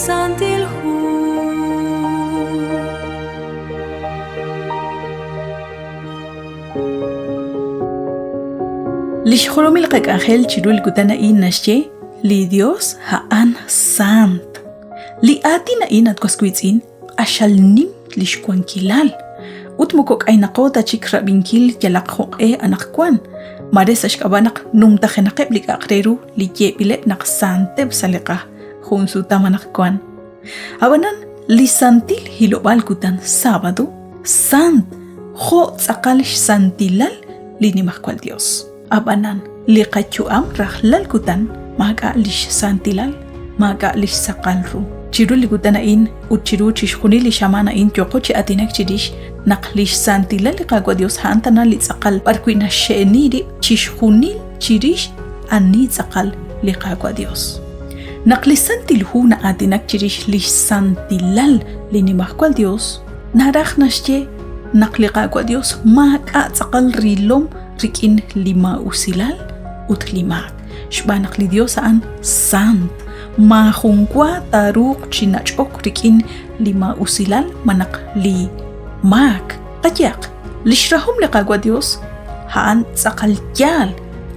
santil hu لشخرم القاقاخل تشيرول قدنا إين نشي لديوس هان سانت لآتنا إين أتكسكويتين أشال نيم لشكوان كيلال وتمكوك أين قوتا تشكرا بنكيل جلاقو أنقوان مارساش كابانق نوم تخنقب لك أقريرو لجي بلق نق سانت بسالقه خونسو تامنقوان أبنان لسانتيل هيلوبال قدان سابدو سانت خو تساقالش سانتيلال ليني مخوال ديوس abanan liqachuam rahlal kutan maga lish santilal maga lish saqalru chiru ligutana in uchiru chishkhuni lishamana in choqochi atinak chirish naqlish santilal liqagwa dios hantana lisaqal barkuina sheniri chishkhuni chirish ani saqal liqagwa dios naqli santil huna atinak chirish lish santilal linimahkwal dios narahnashche naqli qagwa dios maga saqal rilom rikin lima usilal ut limak shbanak li Dios an sant ma khungwa taruk chinachok rikin lima usilal manak li mak qajaq lishrahum liqagwa Dios han tsaqal yal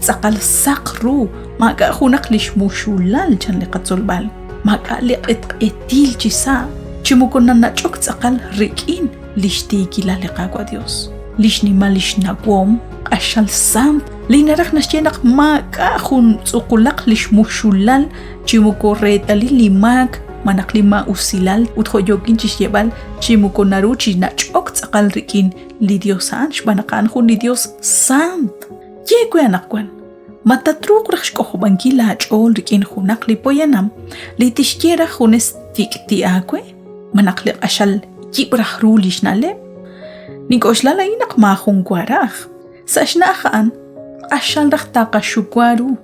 tsaqal saqru maga khunak lishmushulal chan liqatsolbal maga liqet etil chisa chimukonna nachok tsaqal rikin lishtiki liqagwa Dios lishni malishnaqom أشال سانت لينرخ نشينق ماك أخون سقولق ليش مشولال جيموكو ريتالي ليماك منق لما أوسيلال وتخوجوكين تشيبال جيموكو ناروشي ناتشوك تقال ركين لديوسان شبانقان خون لديوس سانت يكو ينقوان ما تتروق رخشكو خبانكي لاجول ركين خونق لبوينام لتشكيرا خونس تيكتي آكوي منق لق أشال جيبرخ روليش نالي نيكوش لالا ينق ما خون كوارخ ساشناخان أشال رختاق شكوارو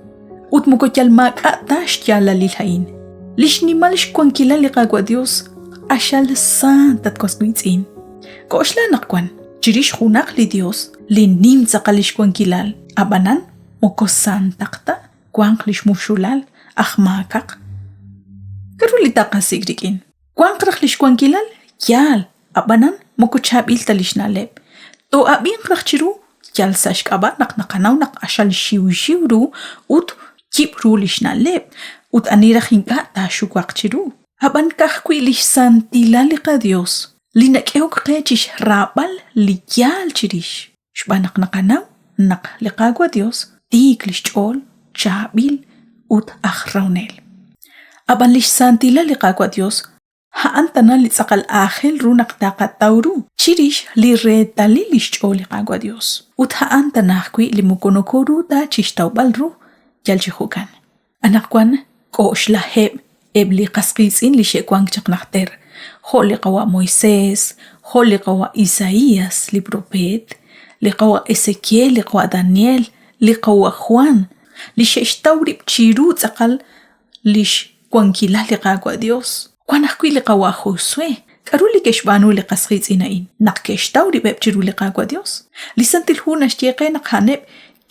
وتمكوتيال ماك أتاش تيالا للهين ليش نمالش كوان كيلا لقاقوا ديوس أشال سان تتكوسكويتين كوش لا نقوان جريش خوناق لديوس لنيم تقاليش كوان كيلال أبانان موكو سان تقتا كوانق ليش مشولال أخماكاق كرو لتاقا سيكريكين كوانق رخليش كوان كيلال يال أبانان موكو تشابيل تاليش نالب تو أبين رخشيرو jalsash kaba naqnaqanaw naq ashal shiwru ut kibru lishnaleb ut anira khinka tashu waqchiru haban kahkwi lish santila liqa Dios linakeu qechish rabal liyal chirish shbanaqnaqanaw naq liqagwa Dios tik lishchol chabil ut akhrawnel aban lish santila liqagwa Dios هأنتنا لتسقل آخل رونق تاقة تاورو چيريش لريتالي لشجولي قاقوا ديوس وتهأنتنا حكوي لمكونوكورو دا چيشتاو بالرو جالجي خوكان أناقوان كوش لهب إبلي قسقيسين لشيكوان جاق نختر خول لقوا مويسيس خول لقوا إيساياس لبروبيت لقوا إسكيل لقوا دانيال لقوا خوان لشيشتاوري بچيرو تسقل لشكوان كيلا لقاقوا ديوس كوانا حكوي لقوا خوسوه كارولي كشبانو لقسخيز إناين نقكش تاوري بابجرو لقاقوا ديوس لسنتل هو نشتيقين نقانب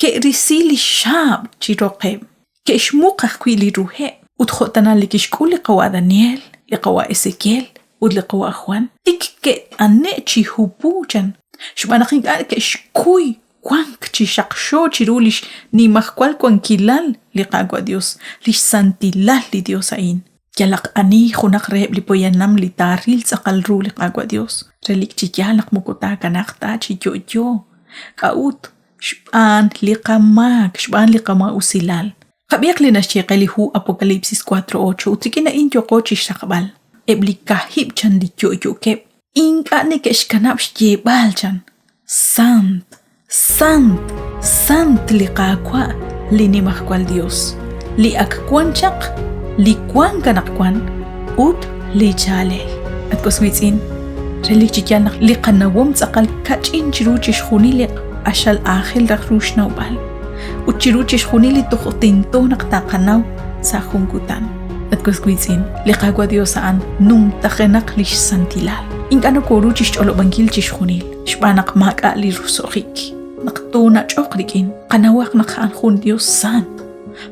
كرسي للشاب جيرو قيب كشموق حكوي لروحي ودخوتنا لكشكو لقوا دانيال لقوا إسكيل ودلقوا أخوان إك أنيتشي هبوجن شبانا خينك كشكوي كوانك تشاقشو تشيروليش نيمخكوال كوان كيلال لقاقوا ديوس ليش سنتلال لديوساين جلق أني خنق رهب لبوينام لتاريل سقلرو لقاقوا ديوس رليك تجالق مكوتا كناختا تجوجو كاوت شبان لقماك شبان لقما أسلال قبيق لنشيق اللي هو أبوكاليبسيس 4:8 وتكينا إنجو قوشي شقبال إبلي كاهيب جان لجوجو كيب إنك أنكش كنابش جيبال جان سانت لقاقوا لنمخكوال ديوس لأككوان شق لكوان كنقوان أوت لجالي أتكسويتين رليك جيجانق لقناوم تقل كاچين جرو جشخوني لق أشال آخل رخروش نوبال وجرو جشخوني لتخطين تونق تاقناو ساخون كوتان أتكسويتين لقاقوا ديوسان نوم تخنق ليش سنتلال إنك أنا كورو جشتولو بانكيل جشخونيل شبانق ماك أقلي رسوخيك نقطونا جوقلكين قناواق نقان خون ديوس سان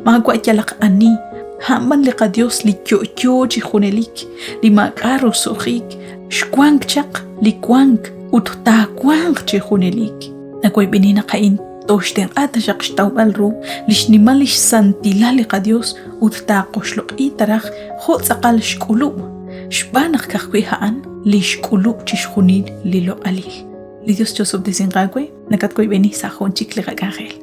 ماقوا أجالق أني Hamban li qa Dios li kyo chijunelik, li makaro sohik, shkuank chak li kuank, utta kuank chijunelik. Nakoy benina kain toshten ata shak shtawbal ru, lish nimalish santilali qa Dios, utta qoshloq itaraj, hot saqal shkulub. Shbanak kakwe haan, li shkulub chishjunil li lo alil. Li Dios chosob desenqakwe, nakatkoy beni sajon chikli gagagel.